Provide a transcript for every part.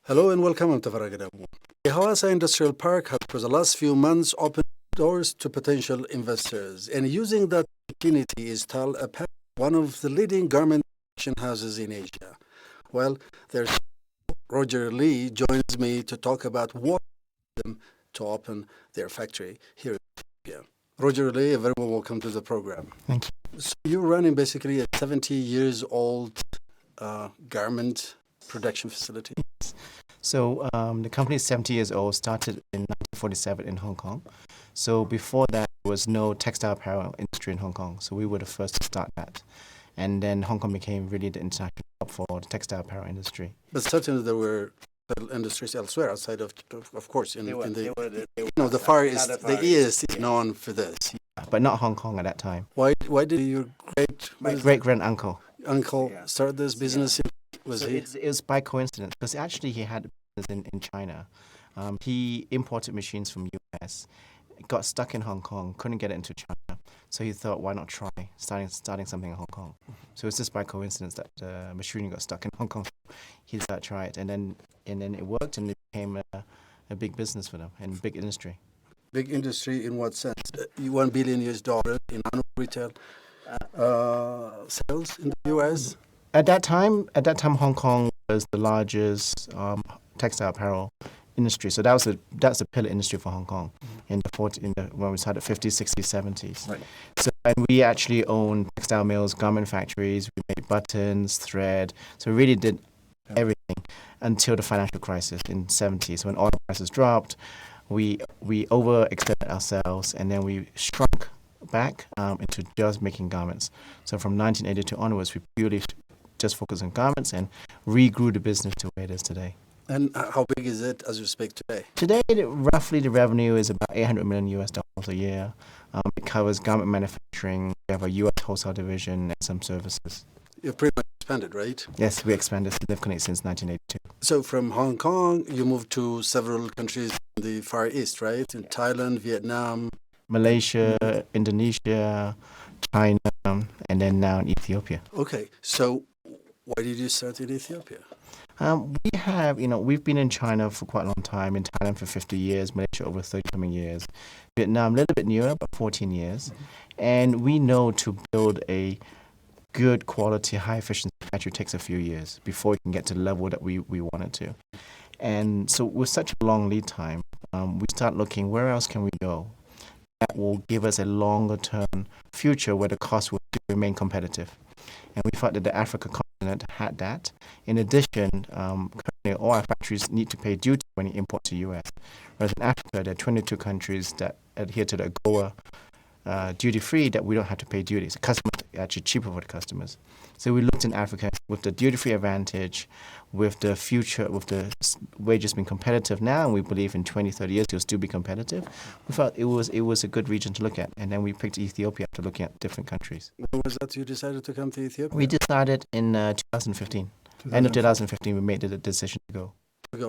Hello and welcome. I'm Tafarag Adamu. The Hawassa Industrial Park has for the last few months opened doors to potential investors. And using that opportunity is TAL Apparel, one of the leading garment production houses in Asia. Well, there's Roger Lee joins me to talk about what them to open their factory here in Ethiopia. Roger Lee, a very warm welcome to the program. Thank you. So you're running basically a 70 years old garment production facility. So the company is 70 years old, started in 1947 in Hong Kong. So before that, there was no textile apparel industry in Hong Kong. So we were the first to start that. And then Hong Kong became really the international hub for the textile apparel industry. But certainly there were industries elsewhere outside of course, the Far East, the East is known for this. But not Hong Kong at that time. Why did your My great-grand-uncle uncle start this business? It was by coincidence, because actually he had a business in China. He imported machines from US, got stuck in Hong Kong, couldn't get it into China. So he thought, why not try starting something in Hong Kong? So it's just by coincidence that the machinery got stuck in Hong Kong. He started to try it, and then it worked, and it became a big business for them and big industry. Big industry in what sense? $1 billion in annual retail sales in the US? At that time, Hong Kong was the largest textile apparel industry. So that's the pillar industry for Hong Kong in when we started 50s, 60s, 70s. Right. So and we actually owned textile mills, garment factories. We made buttons, thread. So we really did everything until the financial crisis in the 70s when oil prices dropped. We overextended ourselves, and then we shrunk back into just making garments. So from 1982 onwards, we purely just focused on garments and regrew the business to where it is today. And how big is it as we speak today? Today, roughly the revenue is about $800 million a year. It covers garment manufacturing. We have a U.S. wholesale division and some services. You've pretty much expanded, right? Yes, we expanded significantly since 1982. So from Hong Kong, you moved to several countries in the Far East, right? In Thailand, Vietnam, Malaysia, Indonesia, China, and then now in Ethiopia. Okay, so why did you start in Ethiopia? We've been in China for quite a long time, in Thailand for 50 years, Malaysia over 30 coming years, Vietnam a little bit newer, about 14 years. And we know to build a good quality, high efficiency factory takes a few years before we can get to the level that we wanted to. And so with such a long lead time, we start looking, where else can we go that will give us a longer term future where the cost will remain competitive. And we thought that the Africa continent had that. In addition, currently all our factories need to pay duty when you import to U.S. Whereas in Africa, there are 22 countries that adhere to the AGOA duty-free that we don't have to pay duties. The customers are actually cheaper for the customers. So we looked in Africa with the duty-free advantage, with the future, with the wages being competitive now, and we believe in 20, 30 years they'll still be competitive. We thought it was a good region to look at, and then we picked Ethiopia after looking at different countries. When was that you decided to come to Ethiopia? We decided in 2015. End of 2015, we made the decision to go.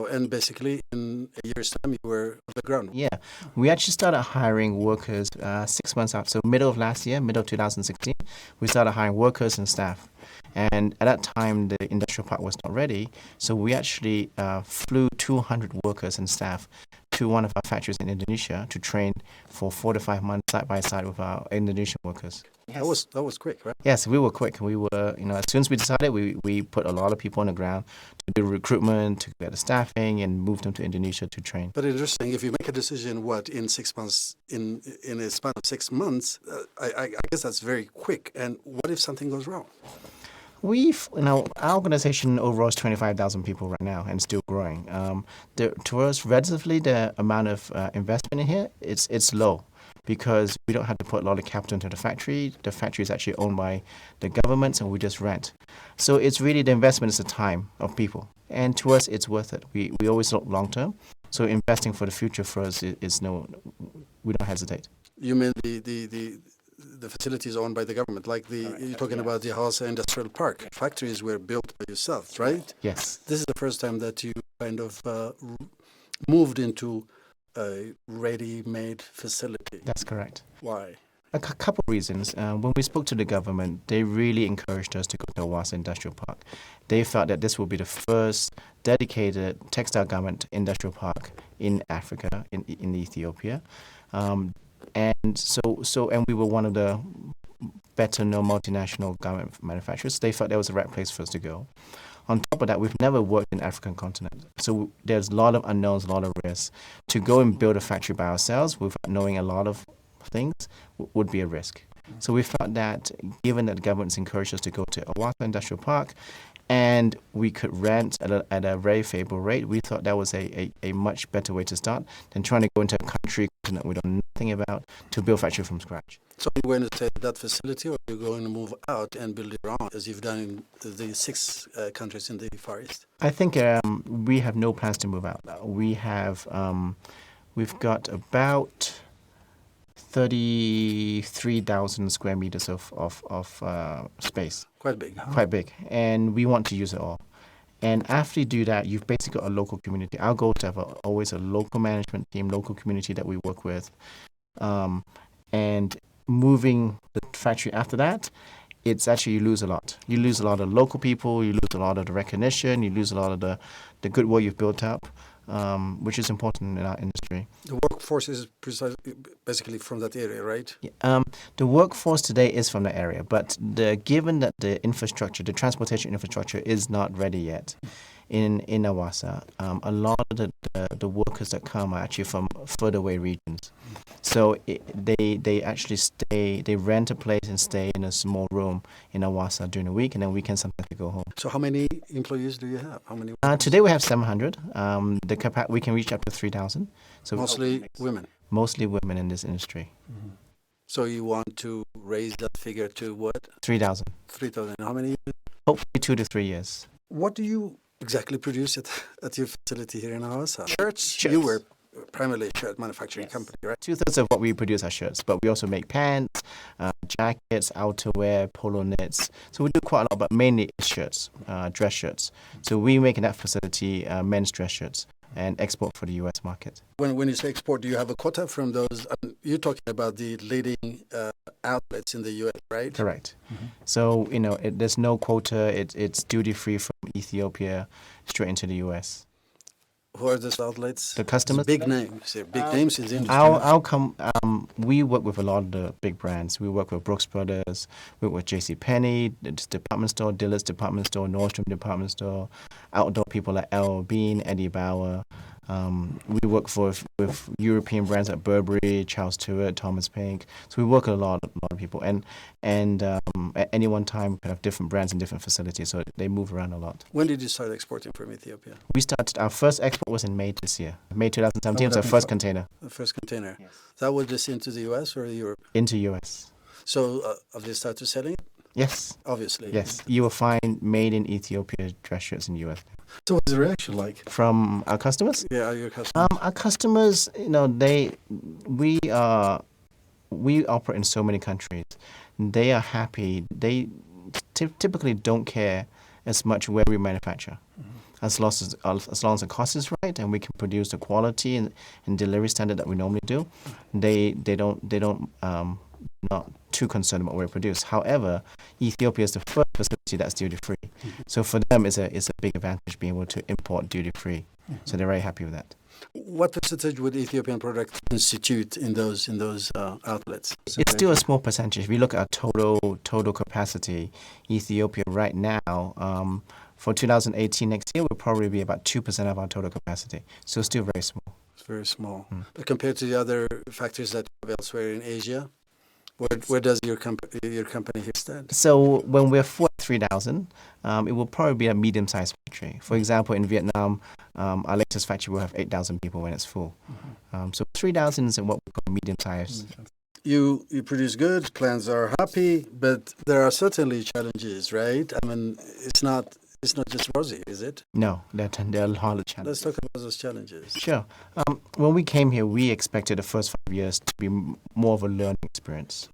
And basically, in a year's time, you were on the ground. Yeah, we actually started hiring workers 6 months after. So middle of last year, middle of 2016, we started hiring workers and staff. And at that time, the industrial park was not ready. So we actually flew 200 workers and staff to one of our factories in Indonesia to train for 4 to 5 months side by side with our Indonesian workers. Yes. That was quick, right? Yes, we were quick. We were, as soon as we decided, we put a lot of people on the ground to do recruitment, to get the staffing, and move them to Indonesia to train. But interesting, if you make a decision, in 6 months, in a span of 6 months, I guess that's very quick. And what if something goes wrong? Our organization overall is 25,000 people right now and still growing. To us, relatively, the amount of investment in here, it's low because we don't have to put a lot of capital into the factory. The factory is actually owned by the government, and we just rent. So it's really the investment is the time of people. And to us, it's worth it. We always look long term. So investing for the future for us we don't hesitate. You mean the facilities owned by the government, like you're talking about the Hawassa Industrial Park. Factories were built by yourselves, right? Yes. This is the first time that you kind of moved into a ready-made facility. That's correct. Why? Couple of reasons. When we spoke to the government, they really encouraged us to go to Awasa Industrial Park. They felt that this will be the first dedicated textile garment industrial park in Africa, in Ethiopia. And we were one of the better known multinational garment manufacturers. They felt that was the right place for us to go. On top of that, we've never worked in the African continent. So there's a lot of unknowns, a lot of risks. To go and build a factory by ourselves without knowing a lot of things would be a risk. So we felt that given that the government's encouraged us to go to Awasa Industrial Park and we could rent at a very favorable rate, we thought that was a much better way to start than trying to go into a country that we don't know nothing about to build a factory from scratch. So you're going to stay at that facility, or you're going to move out and build your own, as you've done in the 6 countries in the Far East? I think we have no plans to move out. We've got about 33,000 square meters of space. Quite big. Huh? Quite big. And we want to use it all. And after you do that, you've basically got a local community. Our goal is to have always a local management team, local community that we work with. And moving the factory after that, it's actually you lose a lot. You lose a lot of local people, you lose a lot of the recognition, you lose a lot of the good work you've built up, which is important in our industry. The workforce is basically from that area, right? Yeah, the workforce today is from the area, but given that the infrastructure, the transportation infrastructure is not ready yet in Awasa, a lot of the workers that come are actually from further away regions. So they actually they rent a place and stay in a small room in Awasa during the week, and then weekends sometimes they go home. So how many employees do you have? How many? Today we have 700. We can reach up to 3,000. So mostly women. Mostly women in this industry. Mm-hmm. So you want to raise that figure to what? 3,000. 3,000. How many years? Hopefully 2 to 3 years. What do you exactly produce at your facility here in Awasa? Shirts. Shirts. You were primarily a shirt manufacturing company, right? 2/3 of what we produce are shirts, but we also make pants, jackets, outerwear, polo knits. So we do quite a lot, but mainly shirts, dress shirts. So we make in that facility men's dress shirts and export for the U.S. market. When you say export, do you have a quota from those? You're talking about the leading outlets in the U.S., right? Correct. Mm-hmm. So, there's no quota. It's duty-free from Ethiopia straight into the U.S. Who are those outlets? The customers? Big names. Big names in the industry. We work with a lot of the big brands. We work with Brooks Brothers, we work with JCPenney, department store, Dillard's department store, Nordstrom department store, outdoor people like L. Bean, Eddie Bauer. We work with European brands like Burberry, Charles Stewart, Thomas Pink. So we work with a lot of people, and at any one time we can have different brands in different facilities, so they move around a lot. When did you start exporting from Ethiopia? We started our first export was in May this year. May 2017 was our first container. The first container. Yes. That was just into the US or Europe? Into US. So have they started selling it? Yes. Obviously. Yes. You will find made in Ethiopia dress shirts in US. So what's the reaction like? From our customers? Yeah, your customers. Our customers, we operate in so many countries. They are happy. They typically don't care as much where we manufacture. Mm-hmm. As long as the cost is right and we can produce the quality and delivery standard that we normally do, they don't not too concerned about where we produce. However, Ethiopia is the first facility that's duty free. Mm-hmm. So for them, it's a big advantage being able to import duty free. Mm-hmm. So they're very happy with that. What percentage would Ethiopian products constitute in those outlets? It's still a small percentage. If we look at our total capacity, Ethiopia right now, for 2018 next year, will probably be about 2% of our total capacity. So still very small. It's very small. Mm. But compared to the other factories that you have elsewhere in Asia, where does your company here stand? So when we're full at 3,000, it will probably be a medium-sized factory. For example, in Vietnam, our latest factory will have 8,000 people when it's full. Mm-hmm. So 3,000 is what we call medium-sized. You produce goods, clients are happy, but there are certainly challenges, right? I mean, it's not just rosy, is it? No, there are a lot of challenges. Let's talk about those challenges. Sure. When we came here, we expected the first 5 years to be more of a learning experience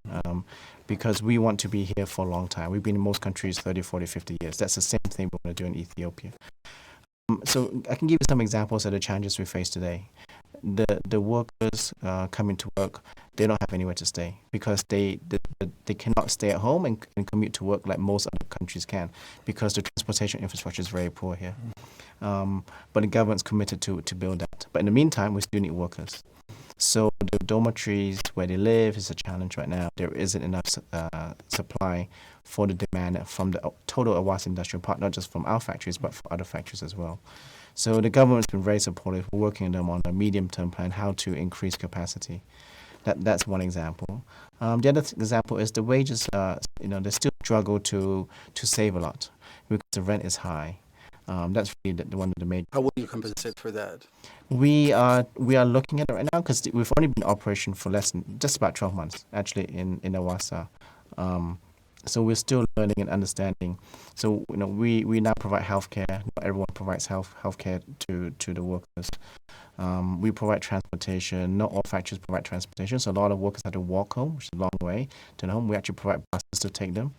because we want to be here for a long time. We've been in most countries 30, 40, 50 years. That's the same thing we want to do in Ethiopia. So I can give you some examples of the challenges we face today. the workers coming to work, they don't have anywhere to stay because they cannot stay at home and commute to work like most other countries can because the transportation infrastructure is very poor here. But the government's committed to build that. But in the meantime, we still need workers. So the dormitories where they live is a challenge right now. There isn't enough supply for the demand from the total Awasa industrial park, not just from our factories, but for other factories as well. So the government's been very supportive. We're working with them on a medium-term plan, how to increase capacity. That's one example. The other example is the wages. They still struggle to save a lot because the rent is high. That's really one of the major. How will you compensate for that? We are looking at it right now because we've only been in operation for less than just about 12 months actually in Awasa. So we're still learning and understanding. So we now provide healthcare. Not everyone provides healthcare to the workers. We provide transportation. Not all factories provide transportation, so a lot of workers have to walk home, which is a long way to home. We actually provide buses to take them.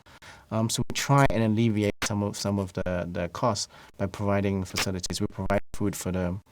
So we try and alleviate some of the costs by providing facilities. We provide food for them.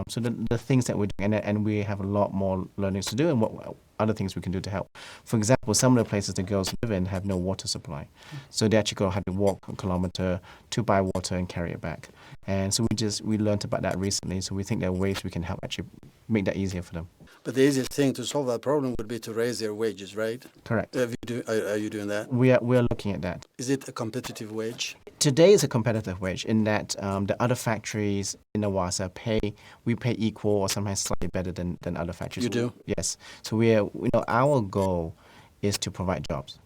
So the things that we're doing, and we have a lot more learnings to do and what other things we can do to help. For example, some of the places the girls live in have no water supply. So they actually have to walk a kilometer to buy water and carry it back. And so we learned about that recently. So we think there are ways we can help actually make that easier for them. But the easiest thing to solve that problem would be to raise their wages, right? Correct. Are you doing that? We are looking at that. Is it a competitive wage? Today is a competitive wage in that the other factories in Awasa we pay equal or sometimes slightly better than other factories. You do? Yes. So our goal is to provide jobs.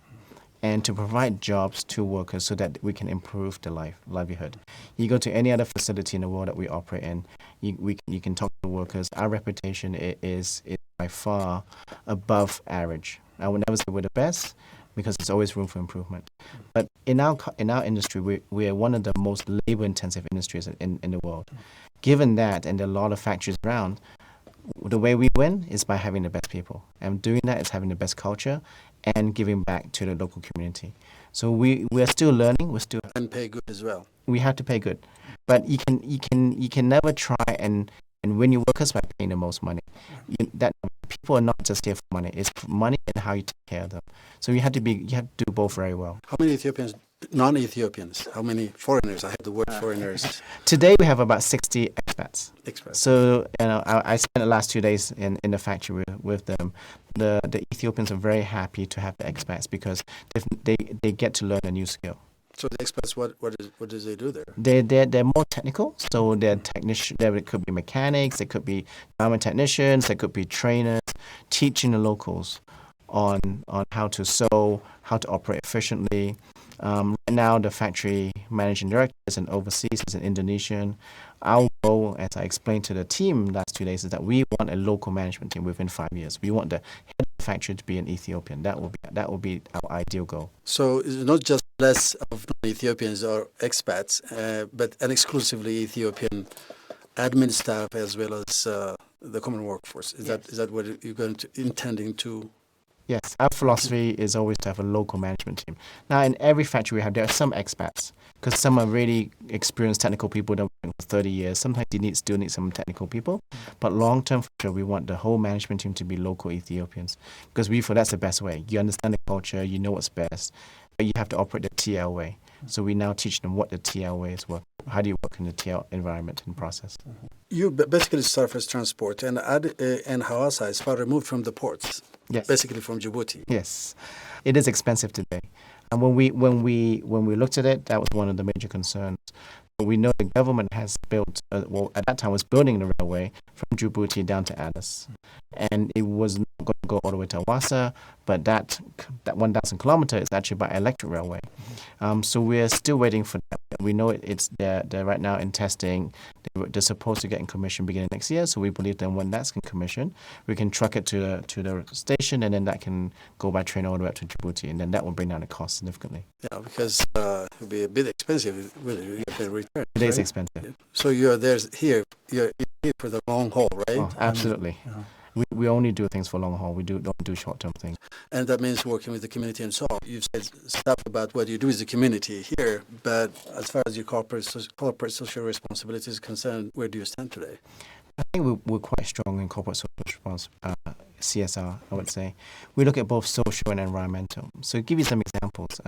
And to provide jobs to workers so that we can improve the livelihood. You go to any other facility in the world that we operate in, you can talk to workers. Our reputation is by far above average. I would never say we're the best because there's always room for improvement. But in our industry, we are one of the most labor-intensive industries in the world. Given that, and there are a lot of factories around, the way we win is by having the best people. And doing that is having the best culture and giving back to the local community. So we're still learning. And pay good as well. We have to pay good, but you can never try and win your workers by paying the most money. That people are not just here for money. It's money and how you take care of them. So you have to do both very well. How many non-Ethiopians? How many foreigners? I have the word foreigners. Today we have about 60 expats. Expats. So I spent the last 2 days in the factory with them. The Ethiopians are very happy to have the expats because they get to learn a new skill. So the expats, what do they do there? They're more technical. So they're technicians. There could be mechanics. There could be garment technicians. There could be trainers teaching the locals on how to sew, how to operate efficiently. Right now, the factory managing director is an overseas, is an Indonesian. Our goal, as I explained to the team last 2 days, is that we want a local management team within 5 years. We want the head of the factory to be an Ethiopian. That will be our ideal goal. So it's not just less of non-Ethiopians or expats, but an exclusively Ethiopian admin staff as well as the common workforce. Is that what you're intending to? Yes, our philosophy is always to have a local management team. Now, in every factory we have, there are some expats because some are really experienced technical people that have been for 30 years. Sometimes you still need some technical people, but long-term for sure, we want the whole management team to be local Ethiopians because we feel that's the best way. You understand the culture, you know what's best, but you have to operate the TL way. So we now teach them what the TL way is. How do you work in the TL environment and process? You basically surface transport, and Hawassa is far removed from the ports. Yes. Basically from Djibouti. Yes, it is expensive today, and when we looked at it, that was one of the major concerns. We know the government has built, at that time was building the railway from Djibouti down to Addis, and it was not going to go all the way to Awassa, but that 1,000 kilometers is actually by electric railway. So we're still waiting for that. We know they're right now in testing. They're supposed to get in commission beginning next year, so we believe that when that's in commission, we can truck it to the station, and then that can go by train all the way up to Djibouti, and then that will bring down the cost significantly. Yeah, because it would be a bit expensive with the return. It is expensive. So you're here for the long haul, right? Oh, absolutely. We only do things for long haul. We don't do short-term things. And that means working with the community and so on. You've said stuff about what you do with the community here, but as far as your corporate social responsibility is concerned, where do you stand today? I think we're quite strong in corporate social response, CSR, I would say. We look at both social and environmental. So to give you some examples,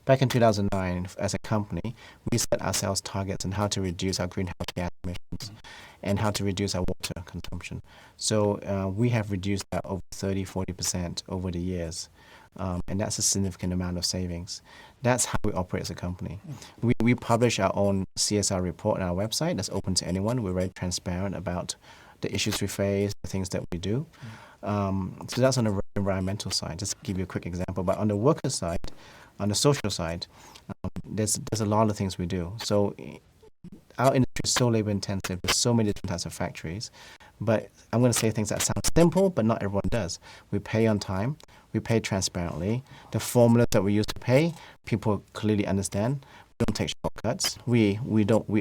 back in 2009, as a company, we set ourselves targets on how to reduce our greenhouse gas emissions and how to reduce our water consumption. So we have reduced that over 30-40% over the years. And that's a significant amount of savings. That's how we operate as a company. We publish our own CSR report on our website that's open to anyone. We're very transparent about the issues we face, the things that we do. So that's on the environmental side. Just to give you a quick example. But on the worker side, on the social side, there's a lot of things we do. So our industry is so labor intensive. There's so many different types of factories. But I'm going to say things that sound simple, but not everyone does. We pay on time. We pay transparently. The formulas that we use to pay, people clearly understand. We don't take shortcuts. We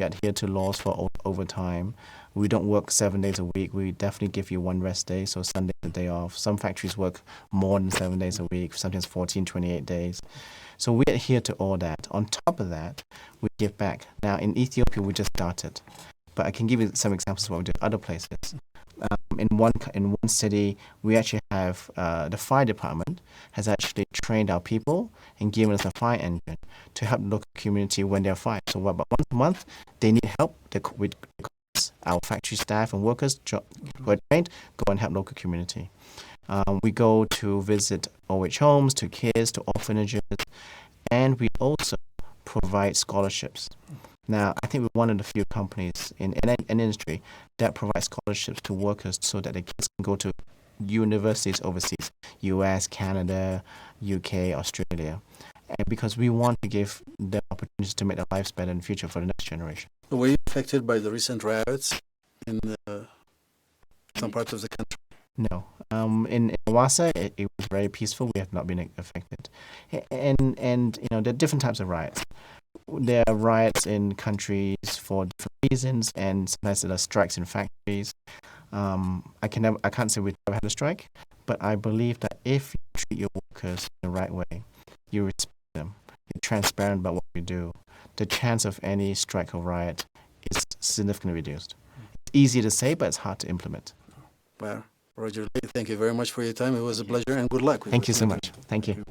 adhere to laws for overtime. We don't work 7 days a week. We definitely give you one rest day, so Sunday is a day off. Some factories work more than 7 days a week, sometimes 14, 28 days. So we adhere to all that. On top of that, we give back. Now, in Ethiopia, we just started. But I can give you some examples of what we do in other places. In one city, we actually have the fire department has actually trained our people and given us a fire engine to help the local community when they're fire. So about once a month, they need help. Our factory staff and workers who are trained go and help local community. We go to visit OH homes, to kids, to orphanages, and we also provide scholarships. Now, I think we're one of the few companies in an industry that provides scholarships to workers so that the kids can go to universities overseas, US, Canada, UK, Australia. And because we want to give them opportunities to make their lives better in the future for the next generation. Were you affected by the recent riots in some parts of the country? No. In Wasa, it was very peaceful. We have not been affected. And there are different types of riots. There are riots in countries for different reasons, and sometimes there are strikes in factories. I can't say we've never had a strike, but I believe that if you treat your workers the right way, you respect them, you're transparent about what we do, the chance of any strike or riot is significantly reduced. It's easy to say, but it's hard to implement. Well, Roger Lee, thank you very much for your time. It was a pleasure, and good luck with Thank you so much. Thank you.